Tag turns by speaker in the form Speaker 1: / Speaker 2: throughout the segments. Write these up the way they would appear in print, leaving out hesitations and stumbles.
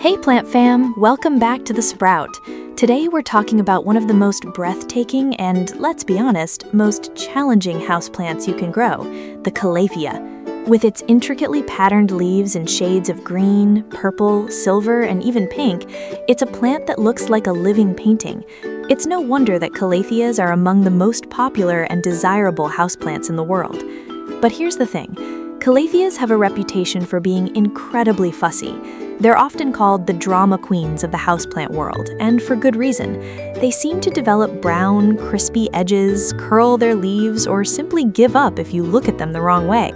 Speaker 1: Hey plant fam, welcome back to The Sprout. Today we're talking about one of the most breathtaking and, let's be honest, most challenging houseplants you can grow, the Calathea. With its intricately patterned leaves in shades of green, purple, silver, and even pink, it's a plant that looks like a living painting. It's no wonder that Calatheas are among the most popular and desirable houseplants in the world. But here's the thing. Calatheas have a reputation for being incredibly fussy. They're often called the drama queens of the houseplant world, and for good reason. They seem to develop brown, crispy edges, curl their leaves, or simply give up if you look at them the wrong way.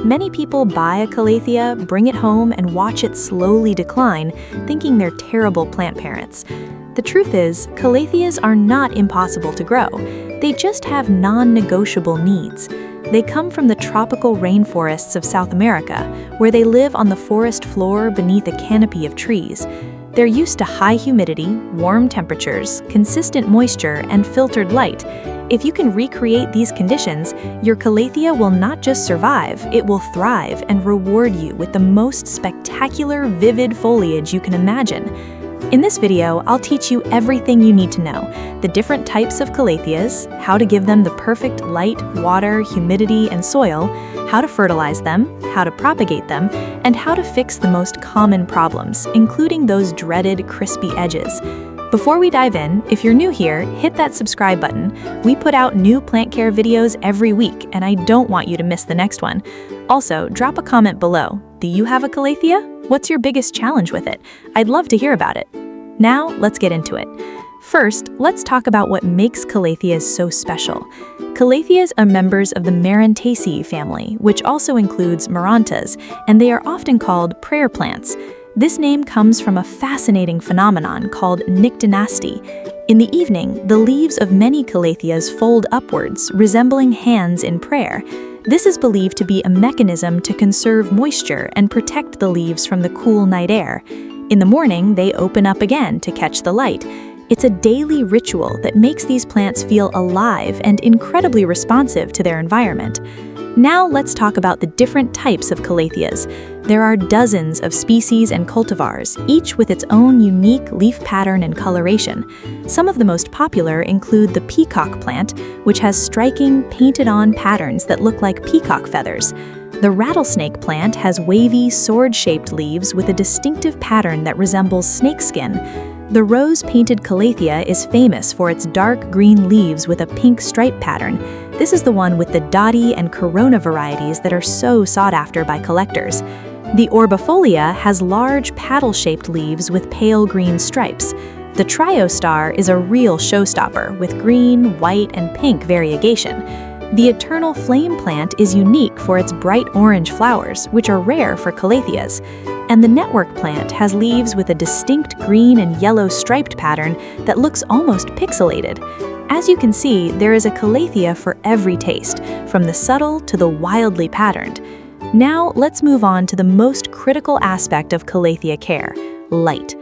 Speaker 1: Many people buy a Calathea, bring it home, and watch it slowly decline, thinking they're terrible plant parents. The truth is, Calatheas are not impossible to grow. They just have non-negotiable needs. They come from the tropical rainforests of South America, where they live on the forest floor beneath a canopy of trees. They're used to high humidity, warm temperatures, consistent moisture, and filtered light. If you can recreate these conditions, your Calathea will not just survive, it will thrive and reward you with the most spectacular, vivid foliage you can imagine. In this video, I'll teach you everything you need to know: the different types of Calatheas, how to give them the perfect light, water, humidity, and soil, how to fertilize them, how to propagate them, and how to fix the most common problems, including those dreaded crispy edges. Before we dive in, if you're new here, hit that subscribe button. We put out new plant care videos every week, and I don't want you to miss the next one. Also, drop a comment below. Do you have a Calathea? What's your biggest challenge with it? I'd love to hear about it. Now, let's get into it. First, let's talk about what makes Calatheas so special. Calatheas are members of the Marantaceae family, which also includes Marantas, and they are often called prayer plants. This name comes from a fascinating phenomenon called nyctinacity. In the evening, the leaves of many Calatheas fold upwards, resembling hands in prayer. This is believed to be a mechanism to conserve moisture and protect the leaves from the cool night air. In the morning, they open up again to catch the light. It's a daily ritual that makes these plants feel alive and incredibly responsive to their environment. Now let's talk about the different types of Calatheas. There are dozens of species and cultivars, each with its own unique leaf pattern and coloration. Some of the most popular include the peacock plant, which has striking, painted-on patterns that look like peacock feathers. The rattlesnake plant has wavy, sword-shaped leaves with a distinctive pattern that resembles snakeskin. The rose-painted Calathea is famous for its dark green leaves with a pink stripe pattern. This is the one with the dottie and corona varieties that are so sought after by collectors. The orbifolia has large paddle-shaped leaves with pale green stripes. The triostar is a real showstopper with green, white, and pink variegation. The eternal flame plant is unique for its bright orange flowers, which are rare for Calatheas. And the network plant has leaves with a distinct green and yellow striped pattern that looks almost pixelated. As you can see, there is a Calathea for every taste, from the subtle to the wildly patterned. Now, let's move on to the most critical aspect of Calathea care: light.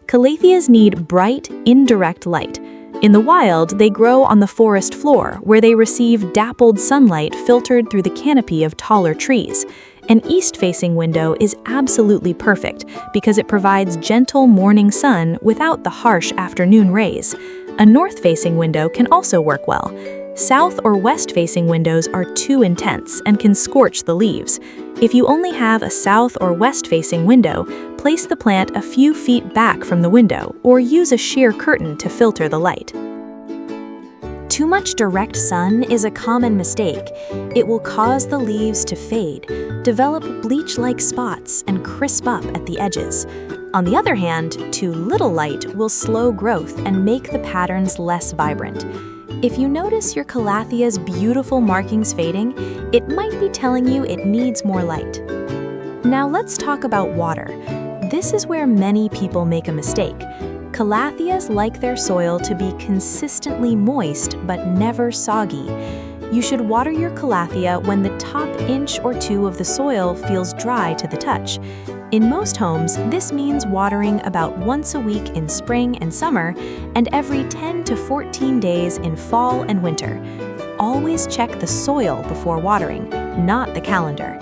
Speaker 1: Calatheas need bright, indirect light. In the wild, they grow on the forest floor, where they receive dappled sunlight filtered through the canopy of taller trees. An east-facing window is absolutely perfect because it provides gentle morning sun without the harsh afternoon rays. A north-facing window can also work well. South or west-facing windows are too intense and can scorch the leaves. If you only have a south or west-facing window, place the plant a few feet back from the window or use a sheer curtain to filter the light. Too much direct sun is a common mistake. It will cause the leaves to fade, develop bleach-like spots, and crisp up at the edges. On the other hand, too little light will slow growth and make the patterns less vibrant. If you notice your Calathea's beautiful markings fading, it might be telling you it needs more light. Now let's talk about water. This is where many people make a mistake. Calatheas like their soil to be consistently moist but never soggy. You should water your Calathea when the top inch or two of the soil feels dry to the touch. In most homes, this means watering about once a week in spring and summer and every 10 to 14 days in fall and winter. Always check the soil before watering, not the calendar.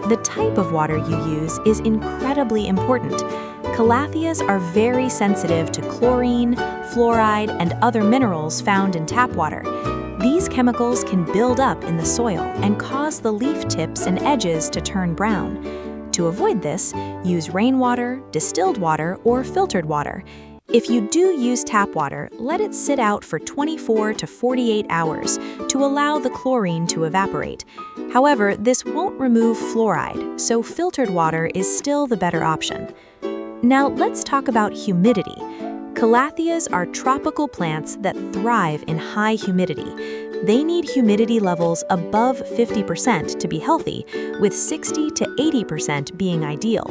Speaker 1: The type of water you use is incredibly important. Calatheas are very sensitive to chlorine, fluoride, and other minerals found in tap water. These chemicals can build up in the soil and cause the leaf tips and edges to turn brown. To avoid this, use rainwater, distilled water, or filtered water. If you do use tap water, let it sit out for 24 to 48 hours to allow the chlorine to evaporate. However, this won't remove fluoride, so filtered water is still the better option. Now let's talk about humidity. Calatheas are tropical plants that thrive in high humidity. They need humidity levels above 50% to be healthy, with 60 to 80% being ideal.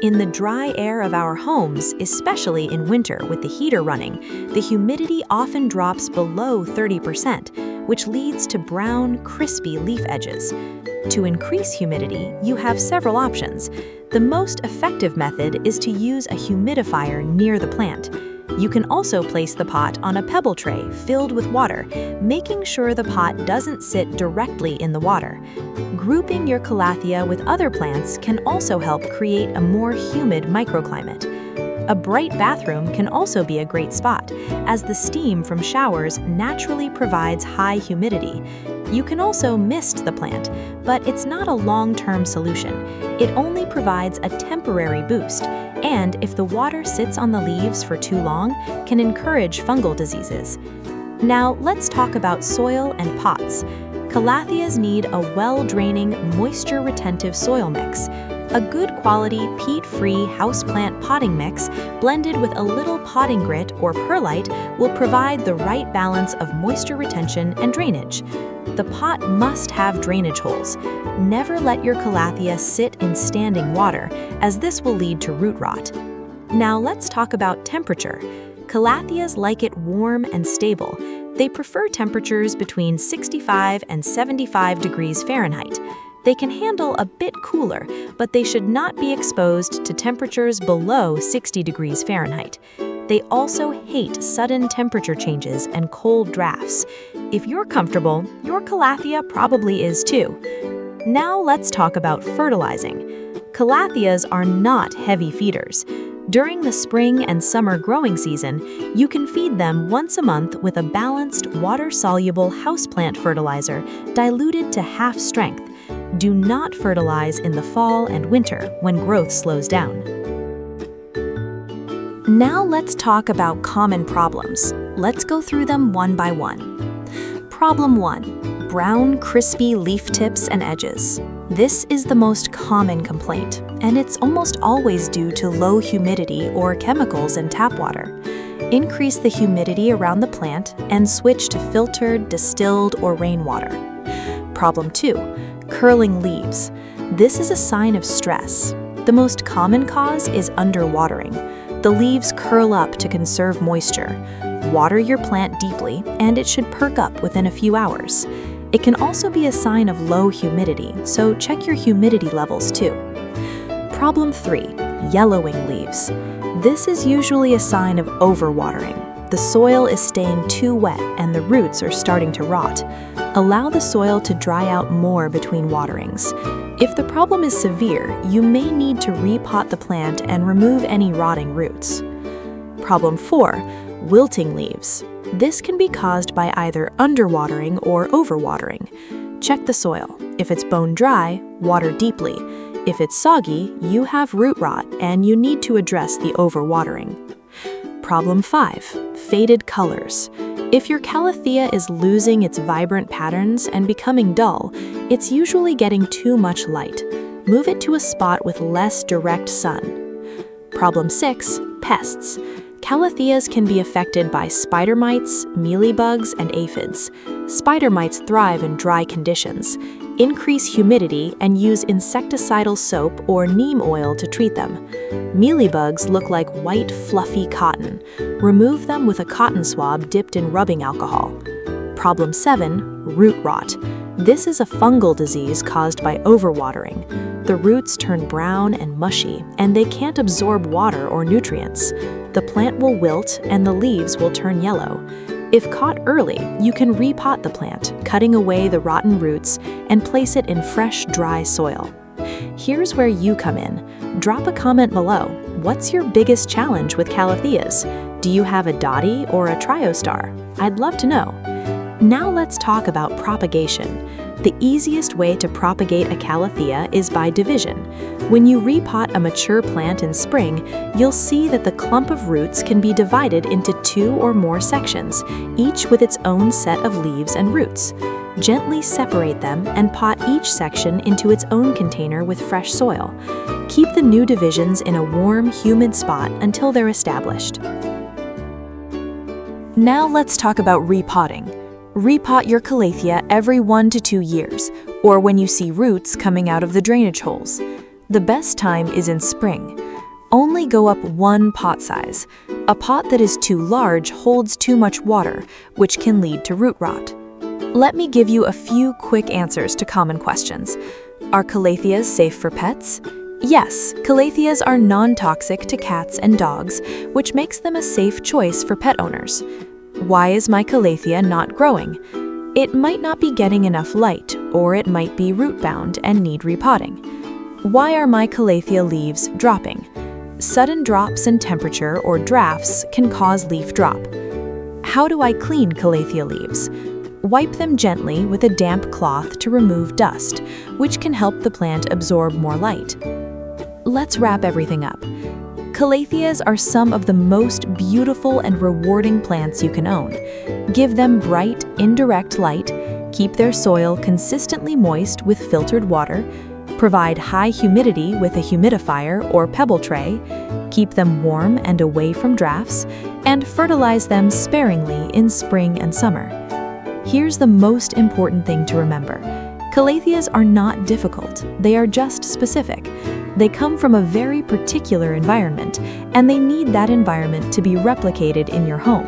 Speaker 1: In the dry air of our homes, especially in winter with the heater running, the humidity often drops below 30%, which leads to brown, crispy leaf edges. To increase humidity, you have several options. The most effective method is to use a humidifier near the plant. You can also place the pot on a pebble tray filled with water, making sure the pot doesn't sit directly in the water. Grouping your Calathea with other plants can also help create a more humid microclimate. A bright bathroom can also be a great spot, as the steam from showers naturally provides high humidity. You can also mist the plant, but it's not a long-term solution. It only provides a temporary boost, and if the water sits on the leaves for too long, can encourage fungal diseases. Now let's talk about soil and pots. Calatheas need a well-draining, moisture-retentive soil mix. A good quality, peat-free houseplant potting mix blended with a little potting grit or perlite will provide the right balance of moisture retention and drainage. The pot must have drainage holes. Never let your Calathea sit in standing water, as this will lead to root rot. Now let's talk about temperature. Calatheas like it warm and stable. They prefer temperatures between 65 and 75 degrees Fahrenheit. They can handle a bit cooler, but they should not be exposed to temperatures below 60 degrees Fahrenheit. They also hate sudden temperature changes and cold drafts. If you're comfortable, your Calathea probably is too. Now let's talk about fertilizing. Calatheas are not heavy feeders. During the spring and summer growing season, you can feed them once a month with a balanced, water-soluble houseplant fertilizer diluted to half strength. Do not fertilize in the fall and winter when growth slows down. Now let's talk about common problems. Let's go through them one by one. Problem 1. Brown, crispy leaf tips and edges. This is the most common complaint, and it's almost always due to low humidity or chemicals in tap water. Increase the humidity around the plant and switch to filtered, distilled, or rainwater. Problem 2. Curling leaves. This is a sign of stress. The most common cause is underwatering. The leaves curl up to conserve moisture. Water your plant deeply, and it should perk up within a few hours. It can also be a sign of low humidity, so check your humidity levels too. Problem 3. Yellowing leaves. This is usually a sign of overwatering. The soil is staying too wet and the roots are starting to rot. Allow the soil to dry out more between waterings. If the problem is severe, you may need to repot the plant and remove any rotting roots. Problem 4. Wilting leaves. This can be caused by either underwatering or overwatering. Check the soil. If it's bone dry, water deeply. If it's soggy, you have root rot and you need to address the overwatering. Problem 5. Faded colors. If your Calathea is losing its vibrant patterns and becoming dull, it's usually getting too much light. Move it to a spot with less direct sun. Problem 6. Pests. Calatheas can be affected by spider mites, mealybugs, and aphids. Spider mites thrive in dry conditions. Increase humidity and use insecticidal soap or neem oil to treat them. Mealybugs look like white, fluffy cotton. Remove them with a cotton swab dipped in rubbing alcohol. Problem 7. Root rot. This is a fungal disease caused by overwatering. The roots turn brown and mushy, and they can't absorb water or nutrients. The plant will wilt and the leaves will turn yellow. If caught early, you can repot the plant, cutting away the rotten roots and place it in fresh, dry soil. Here's where you come in. Drop a comment below. what's your biggest challenge with Calatheas? Do you have a dottie or a triostar? I'd love to know. Now let's talk about propagation. The easiest way to propagate a Calathea is by division. When you repot a mature plant in spring, you'll see that the clump of roots can be divided into 2 or more sections, each with its own set of leaves and roots. Gently separate them and pot each section into its own container with fresh soil. Keep the new divisions in a warm, humid spot until they're established. Now let's talk about repotting. Repot your Calathea every 1 to 2 years, or when you see roots coming out of the drainage holes. The best time is in spring. Only go up 1 pot size. A pot that is too large holds too much water, which can lead to root rot. Let me give you a few quick answers to common questions. Are Calatheas safe for pets? Yes, Calatheas are non-toxic to cats and dogs, which makes them a safe choice for pet owners. Why is my Calathea not growing? It might not be getting enough light, or it might be root-bound and need repotting. Why are my Calathea leaves dropping? Sudden drops in temperature or drafts can cause leaf drop. How do I clean Calathea leaves? Wipe them gently with a damp cloth to remove dust, which can help the plant absorb more light. Let's wrap everything up. Calatheas are some of the most beautiful and rewarding plants you can own. Give them bright, indirect light, keep their soil consistently moist with filtered water, provide high humidity with a humidifier or pebble tray, keep them warm and away from drafts, and fertilize them sparingly in spring and summer. Here's the most important thing to remember. Calatheas are not difficult, they are just specific. They come from a very particular environment, and they need that environment to be replicated in your home.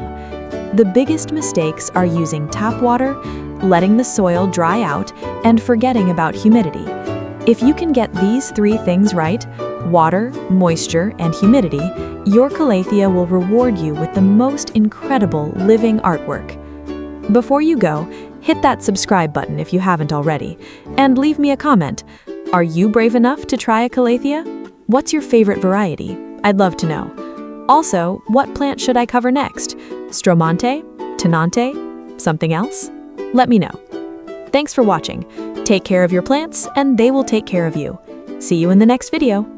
Speaker 1: The biggest mistakes are using tap water, letting the soil dry out, and forgetting about humidity. If you can get these 3 things right, water, moisture, and humidity, your Calathea will reward you with the most incredible living artwork. Before you go, hit that subscribe button if you haven't already, and leave me a comment. Are you brave enough to try a Calathea? What's your favorite variety? I'd love to know. Also, what plant should I cover next? Stromante? Tenante? Something else? Let me know. Thanks for watching. Take care of your plants, and they will take care of you. See you in the next video.